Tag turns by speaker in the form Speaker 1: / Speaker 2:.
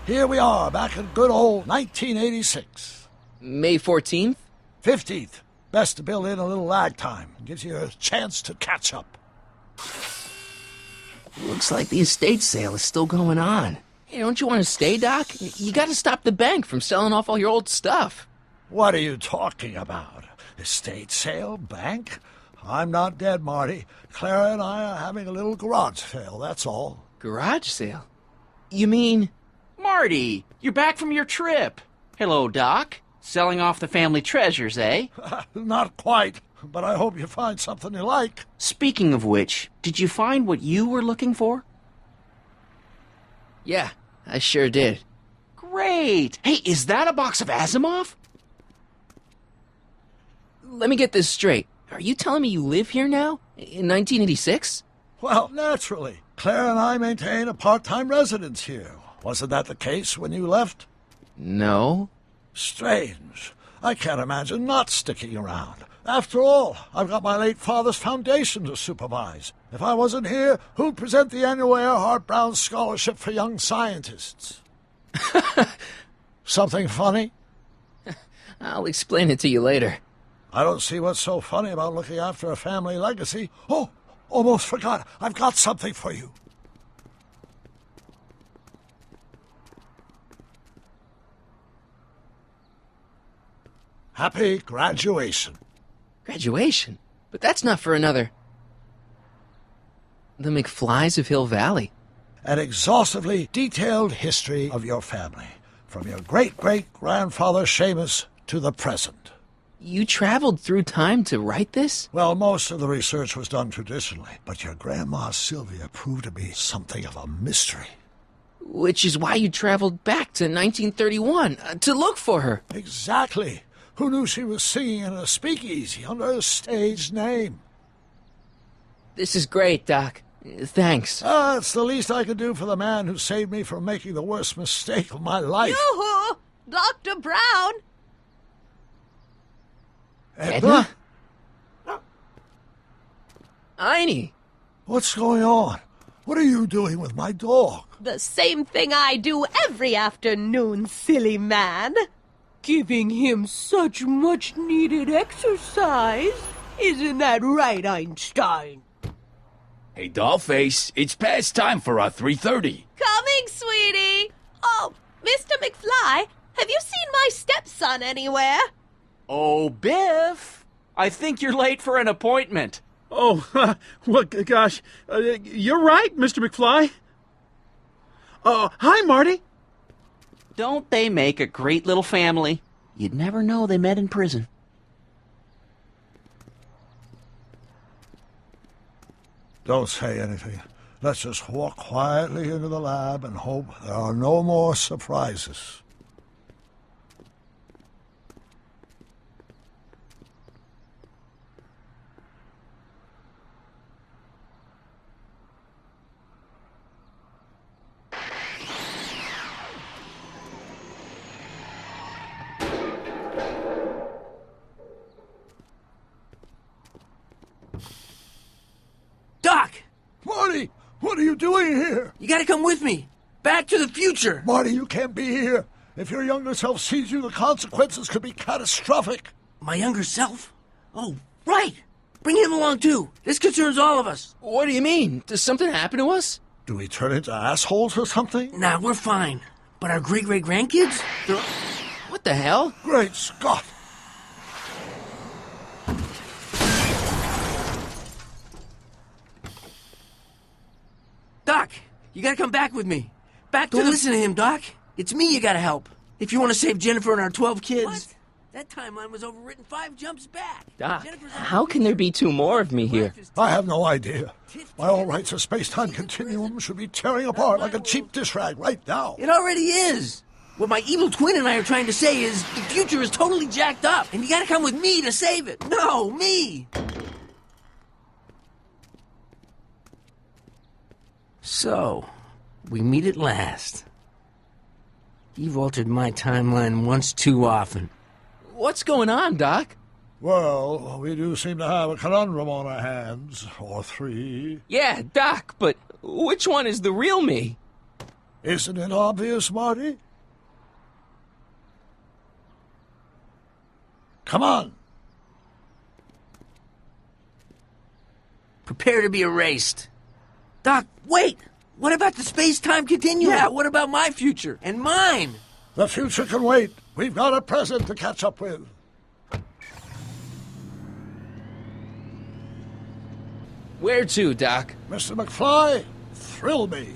Speaker 1: Here we are, back in good old 1986.
Speaker 2: May 14th?
Speaker 1: 15th. Best to build in a little lag time. Gives you a chance to catch up.
Speaker 2: Looks like the estate sale is still going on. Hey, don't you want to stay, Doc? You gotta stop the bank from selling off all your old stuff.
Speaker 1: What are you talking about? Estate sale? Bank? I'm not dead, Marty. Clara and I are having a little garage sale, that's all.
Speaker 2: Garage sale? You mean...
Speaker 3: Marty, you're back from your trip. Hello, Doc. Selling off the family treasures, eh?
Speaker 1: Not quite, but I hope you find something you like.
Speaker 3: Speaking of which, did you find what you were looking for?
Speaker 2: Yeah, I sure did.
Speaker 3: Great! Hey, is that a box of Asimov?
Speaker 2: Let me get this straight. Are you telling me you live here now? In 1986?
Speaker 1: Well, naturally. Claire and I maintain a part-time residence here. Wasn't that the case when you left?
Speaker 2: No.
Speaker 1: Strange. I can't imagine not sticking around. After all, I've got my late father's foundation to supervise. If I wasn't here, who'd present the annual Earhart Brown Scholarship for Young Scientists? Something funny?
Speaker 2: I'll explain it to you later.
Speaker 1: I don't see what's so funny about looking after a family legacy. Oh, almost forgot. I've got something for you. Happy graduation.
Speaker 2: Graduation? But that's not for another... The McFlys of Hill Valley.
Speaker 1: An exhaustively detailed history of your family, from your great-great-grandfather Seamus to the present.
Speaker 2: You traveled through time to write this?
Speaker 1: Well, most of the research was done traditionally, but your grandma Sylvia proved to be something of a mystery.
Speaker 2: Which is why you traveled back to 1931, to look for her.
Speaker 1: Exactly. Who knew she was singing in a speakeasy under a stage name?
Speaker 2: This is great, Doc. Thanks.
Speaker 1: It's the least I could do for the man who saved me from making the worst mistake of my life.
Speaker 4: Yoo-hoo! Dr. Brown!
Speaker 1: Edna?
Speaker 2: Einie!
Speaker 1: What's going on? What are you doing with my dog?
Speaker 4: The same thing I do every afternoon, silly man. Giving him such much-needed exercise. Isn't that right, Einstein?
Speaker 5: Hey, Dollface, it's past time for our 3:30.
Speaker 4: Coming, sweetie. Oh, Mr. McFly, have you seen my stepson anywhere?
Speaker 3: Oh, Biff! I think you're late for an appointment.
Speaker 6: Oh, well, gosh. You're right, Mr. McFly. Hi, Marty.
Speaker 3: Don't they make a great little family? You'd never know they met in prison.
Speaker 1: Don't say anything. Let's just walk quietly into the lab and hope there are no more surprises.
Speaker 5: Doc!
Speaker 1: Marty, what are you doing here?
Speaker 5: You gotta come with me. Back to the future.
Speaker 1: Marty, you can't be here. If your younger self sees you, the consequences could be catastrophic.
Speaker 5: My younger self? Oh, right. Bring him along, too. This concerns all of us.
Speaker 2: What do you mean? Does something happen to us?
Speaker 1: Do we turn into assholes or something?
Speaker 5: Nah, we're fine. But our great-great-grandkids? They're...
Speaker 2: What the hell?
Speaker 1: Great Scott!
Speaker 5: Doc, you gotta come back with me. Back to listen to him, Doc. It's me you gotta help. If you want to save Jennifer and our 12 kids. What? That timeline was overwritten 5 jumps back.
Speaker 2: Doc, how can there be 2 more of me here?
Speaker 1: I have no idea. My all rights of space-time continuum should be tearing apart like a cheap dish rag right now.
Speaker 5: It already is. What my evil twin and I are trying to say is the future is totally jacked up, and you gotta come with me to save it. No, me! So, we meet at last. You've altered my timeline once too often.
Speaker 2: What's going on, Doc?
Speaker 1: Well, we do seem to have a conundrum on our hands, or 3.
Speaker 2: Yeah, Doc, but which one is the real me?
Speaker 1: Isn't it obvious, Marty? Come on.
Speaker 5: Prepare to be erased. Doc, wait! What about the space-time continuum? Yeah, what about my future? And mine?
Speaker 1: The future can wait. We've got a present to catch up with.
Speaker 2: Where to, Doc?
Speaker 1: Mr. McFly, thrill me.